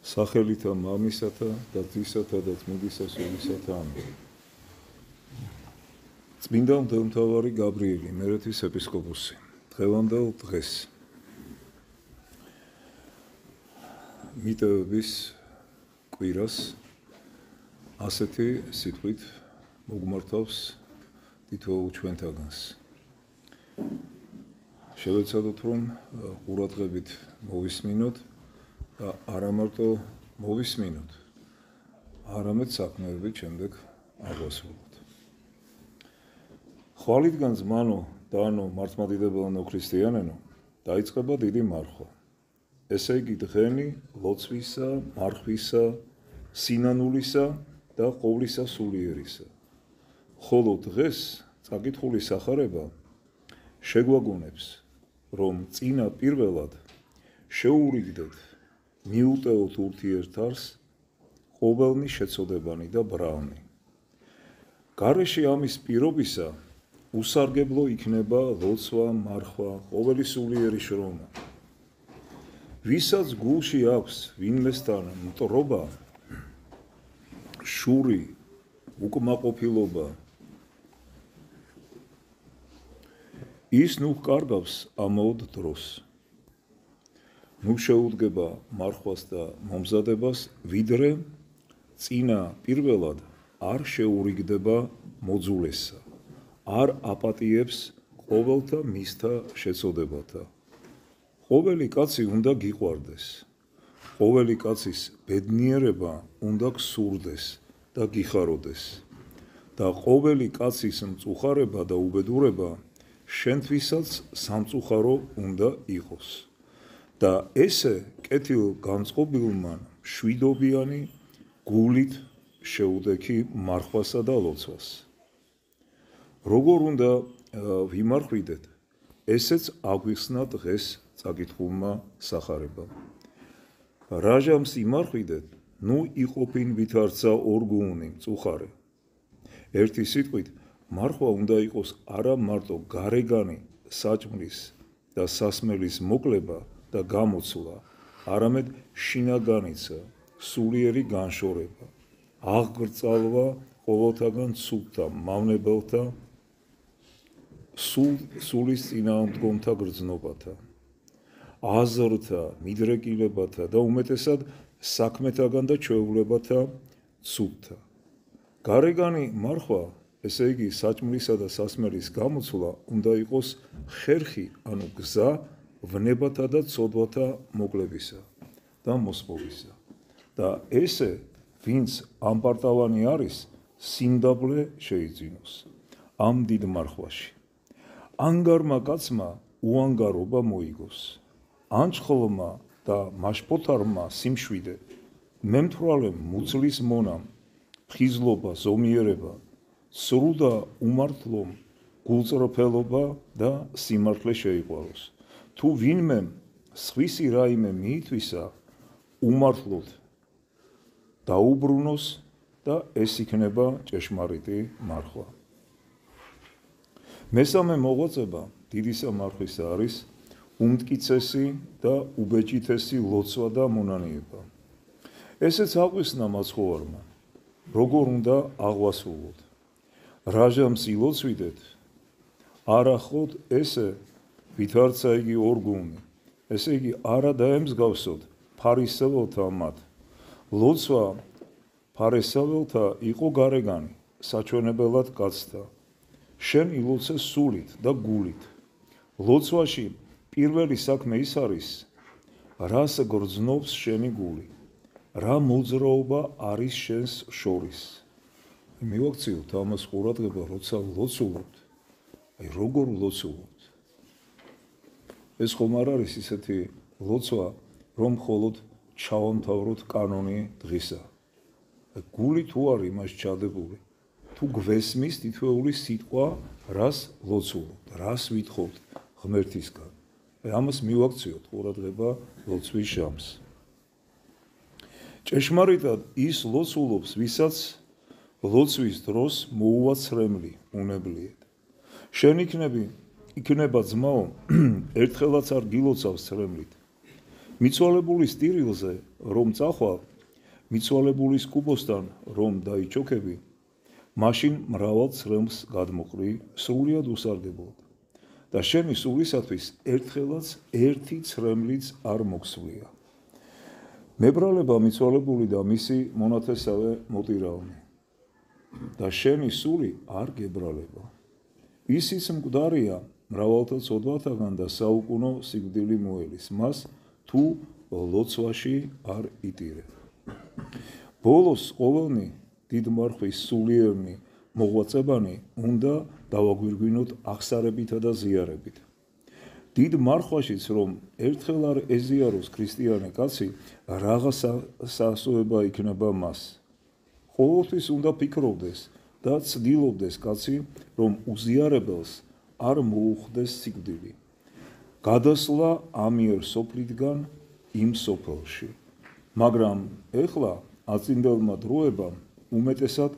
სახელითა მამისათა და ძისათა და წმინდისა სულისათა ამინ. წმინდა მღვდელმთავარი გაბრიელი, იმერეთის ეპისკოპოსი, დღევანდელ დღეს მიტევების კვირას ასეთი სიტყვით მოგმართავს თითოეულ ჩვენთაგანს. შევეცადოთ, რომ ყურადღებით მოვისმინოთ და არა მარტო მოვისმინოთ, არამედ საქმეებით შემდეგ აღვასრულოთ. ხვალიდან ზმანო და ანუ მართლმადიდებელნო ქრისტიანენო დაიწყება დიდი მარხვა. ესე იგი დღენი ლოცვისა, მარხვისა, სინანულისა და ყოვლისა სულიერისა. ხოლო დღეს წაკითხული სახარება შეგვაგონებს, რომ წინა პირველად შეურიგდეთ, მიუტევოთ ურთიერთარს ყოველნი შეცოდებანი და ბრალნი. გარეშე ამის პირობისა უსარგებლო იქნება ლოცვა, მარხვა, ყოველი სულიერი შრომა. ვისაც გულში აქვს ვინმესთან მტრობა, შური, უკმაყოფილობა, ის ნუ კარგავს ამაოდ დროს. ნუ შეუდგება მარხვას და მომზადებას, ვიდრე წინა პირველად არ შეურიგდება მოძულესა, არ აპატიებს ყოველთა მისთა შეცოდებათა. ყოველი კაცი უნდა გიყვარდეს, ყოველი კაცის ბედნიერება უნდა გსურდეს და გიხაროდეს და ყოველი კაცის მწუხარება და უბედურება შენთვისაც სამწუხარო უნდა იყოს. და ესე კეთილგანწყობილმა მშვიდობიანი გულით შეუდექი მარხვასა და ლოცვას. როგორ უნდა ვიმარხვიდეთ, ესეც აგვიხსნა დღეს წაკითხულმა სახარებამ. რა ჟამს იმარხვიდეთ, ნუ იყოფინ ვითარცა ორგუნი მწუხარე. ერთი სიტყვით, მარხვა უნდა იყოს არა მარტო გარეგანი საჭმლის და სასმელის მოკლება და გამოცვლა, არამედ შინაგანიცა, სულიერი განშორება, აღგრძალვა ყოველთაგან ცუდთა, მავნებელთა, სულის წინააღმდგომთა გრძნობათა, აზრთა, მიდრეკილებათა და უმეტესად საქმეთაგან და ჩვეულებათა ცუდთა. გარეგანი მარხვა, ესე იგი საჭმლისა და სასმელის გამოცვლა უნდა იყოს ხერხი, ანუ გზა ვნებათა და ცოდვათა მოკლებისა და მოსპოვისა. და ესე, ვინც ამპარტავანი არის, სიმდაბლე შეიძინოს ამ დიდ მარხვაში. ანგარმა კაცმა უანგარობა მოიგოს, ანჩხლმა და მაშფოთარმა სიმშვიდე, მემთვრალემ მუცლის მონამ, ხიზლობა, ზომიერება, სრუ და უმართლომ გულწრფელობა და სიმართლე შეიყვაროს. თუ ვინმემ სხვისი რაიმე მიითვისა, უმართლოდ დაუბრუნოს და ეს იქნება ჭეშმარიტი მარხვა. მესამე მოღვაწება დიდისა მარხვისა არის უმტკიცესი და უბეჭითესი ლოცვა და მონანიება. ესეც აღვიხსნა მაცხოვარმა, როგორ უნდა აღვასრულოთ. რა ჟამს ილოცვიდეთ, არა ხოთ ესე ვითარცა იგი ორგუნი, ესე იგი არა დაემსგავსოთ ფარისეველთა მათ. ლოცვა ფარისეველთა იყო გარეგანი, საჩვენებელად კაცთა. შენ ილოცე სულით და გულით. ლოცვაში პირველი საქმე ის არის, რას გრძნობს შენი გული, რა მოძრაობა არის შენს შორის. მივაქციოთ ამას ყურადღება, როცა ლოცულობთ, როგორ ლოცულობთ. ეს ხომ არ არის ისეთი ლოცვა, რომ მხოლოდ ჩავამთავროთ კანონი დღისა. გული თუ არის იმას ჩადებული, თუ გვესმის თითოეული სიტყვა, რას ლოცულობთ, რას ვითხოვთ ღმერთისგან. ამას მივაქციოთ ყურადღება ლოცვის ჟამს. ჭეშმარიტად ის ლოცულობს, ვისაც ლოცვის დროს მოუვა ცრემლი უნებლიეთ. შენ იქნება ძმაო, ერთხელაც არ გილოცავს ცრემლით. მიცვალებულის ტირილზე რომ წახვალ, მიცვალებულის კუბოსთან რომ დაიჩოქები, მაშინ მრავალ ცრემლს გადმოყრი სრულიად უსარგებლოდ და შენი სულისათვის ერთხელაც ერთი ცრემლიც არ მოგვსვლია. მებრალება მიცვალებული და მისი მონათესავე მოტირავნი და შენი სული არ გებრალება. ისიც მკვდარია მრავალთა ცოდვათაგან და საუკუნო სიკვდილი მოელის მას თუ ლოცვაში არ იტირებ. ბოლოს ყოველნი დიდმარხვის სულიერნი მოღვაწებანი უნდა დავაგვირგვინოთ აღსარებითა და ზიარებით. დიდ მარხვაშიც რომ ერთხელ არ ეზიაროს ქრისტიანი კაცი, რაღა სასოება იქნება მას. ყოველთვის უნდა ფიქრობდეს და ცდილობდეს კაცი, რომ უზიარებელს არ მოუხდეს სიკვდილი. გადასვლა ამიერ სოფლიდან იმ სოფელში. მაგრამ ეხლა აწინდელმა დროებამ უმეტესად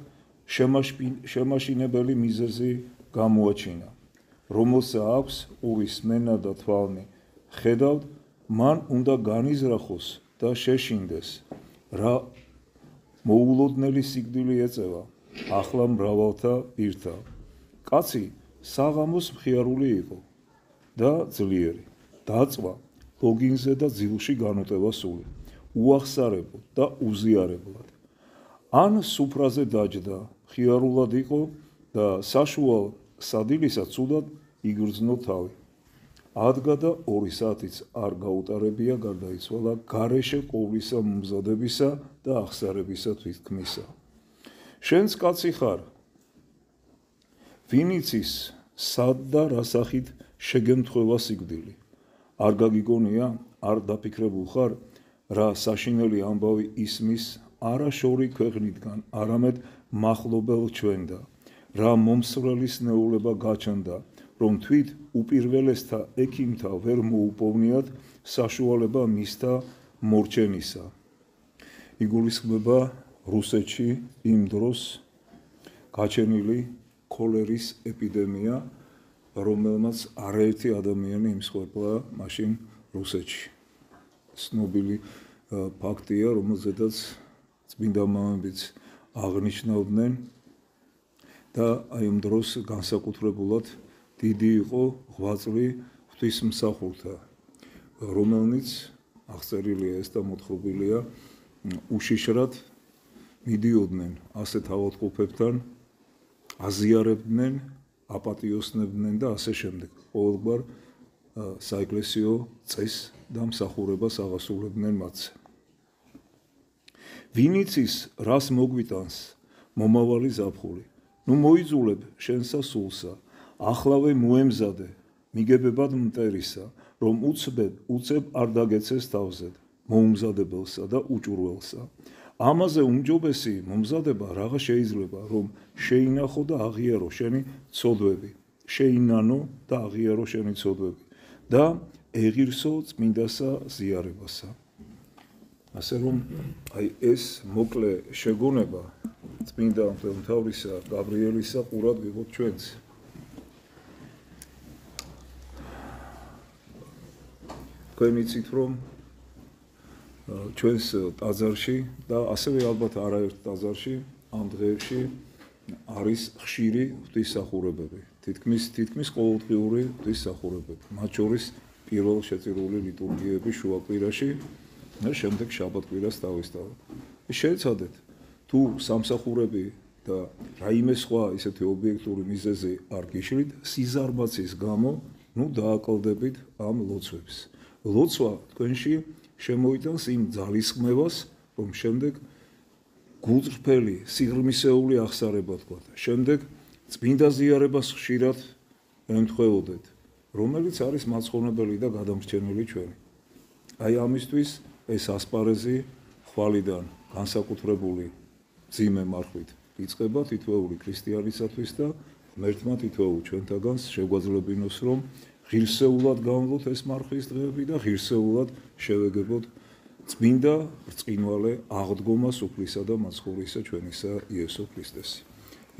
შემაშინებელი მიზეზი გამოაჩინა, რომელსა აქვს ყურის მენა და თვალნი. ხედავთ, მან უნდა განიზრახოს და შეშინდეს, რა მოულოდნელი სიკვდილი ეწევა ახლა მრავალთა პირთა. კაცი საღამოს მხიარული იყო და ძლიერი, დაწვა ლოგინზე და ძილში განუტევა სული, უახსარებლად და უზიარებლად. ან სუფრაზე დაჯდა, მხიარულად იყო და საშუალ სადილისა ცუდად იგრძნო თავი. ადგა და 2 საათიც არ გაუტარებია გარდაიცვალა გარეშე ყოვლისა მომზადებისა და აღსარებისა თვითქმისა. შენც კაცი ხარ, ვინ იცის სად და რა სახით შეგემთხვევა სიკვდილი. არ გაგიგონია, არ დაფიქრებულ ხარ, რა საშინელი ამბავი ისმის არა შორი ქვეყნიდან, არამედ მახლობელ ჩვენდა, რა მომსვლელის ნეულება გაჩნდა, რომ თვით უპირველესთა ექიმთა ვერ მოუპოვნიათ საშუალება მისთა მორჩენისა. იგულისხმება რუსეთში იმ დროს გაჩენილი ქოლერის ეპიდემია, რომელმაც არაერთი ადამიანი იმსხვერპლა მაშინ რუსეთში. ცნობილი ფაქტია, რომელზედაც წმინდა მამებიც აღნიშნავდნენ და აი ამ დროს განსაკუთრებულად დიდი იყო ღვაწლი ღვთისმსახურთა, რომელნიც აღწერილია ეს და მოთხრობილია, უშიშრად მიდიოდნენ ასეთ ავადმყოფებთან, აზიარებდნენ, აპატიოსნებდნენ და ასე შემდეგ. ყოველგვარ საეკლესიო წესს და მსახურებას აღასრულებდნენ მათზე. ვინ იცის, რას მოგვიტანს მომავალი ზაფხული. ნუ მოიძულებ შენსა სულსა, ახლავე მოემზადე მიგებებად მტერისა, რომ უცებ არ დაგეცეს თავზედ, მოუმზადებელსა და უჭურველსა. ამაზე უმჯობესი მომზადება რაღა შეიძლება, რომ შეინახო და აღიარო შენი ცოდვები, შეინანო და აღიარო შენი ცოდვები და ეღირსო წმინდასა ზიარებასა. ასე რომ აი ეს მოკლე შეგონება წმინდა მღვდელმთავრისა გაბრიელისა ყურად ვიღოთ ჩვენც. თქვენ იცით, რომ ჩვენს ტაძარში და ასევე ალბათ არაერთ ტაძარში ამ დღეებში არის ხშირი ღვთისმსახურებები, თითქმის ყოველდღიური ღვთისმსახურებები, მათ შორის პირველ შეწირული ლიტურგიები შუაკვირაში და შემდეგ შაბათ-კვირას თავისთავად. შეეცადეთ, თუ სამსახურები და რაიმე სხვა ისეთი ობიექტური მიზეზი არ გიშლით, სიზარმაცის გამო, ნუ დააკლდებით ამ ლოცვებს. ლოცვა თქვენში შემოიტანს იმ ძალისხმევას, რომ შემდეგ გულწრფელი, სიღრმისეული აღსარება თქვათ. შემდეგ წმინდა ზიარებას ხშირად ემთხვეოდეთ, რომელიც არის მაცხოვნებელი და გადამრჩენელი ჩვენი. აი ამისთვის ეს ასპარეზი ხვალიდან განსაკუთრებული მძიმე მარხვით იწყება თითოეული ქრისტიანისათვის და ღმერთმა თითოეულ ჩვენთაგანს შეგვაძლებინოს, რომ ღირსეულად გამვლოთ ეს მარხვის დღეები და ღირსეულად შევეგებოთ წმინდა ბრწყინვალე აღდგომას უფლისა და მაცხოვრისა ჩვენისა იესო ქრისტესი.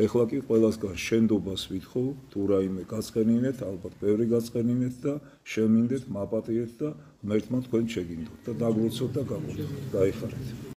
ეხლა კი ყველასგან შენდობას ვითხოვ, თუ რაიმე გაწყენინეთ, ალბათ ბევრი გაწყენინეთ და შემინდეთ, მაპატიეთ და ღმერთმა თქვენ შეგინდოთ და დაგლოცოთ და გაგვიხარეთ.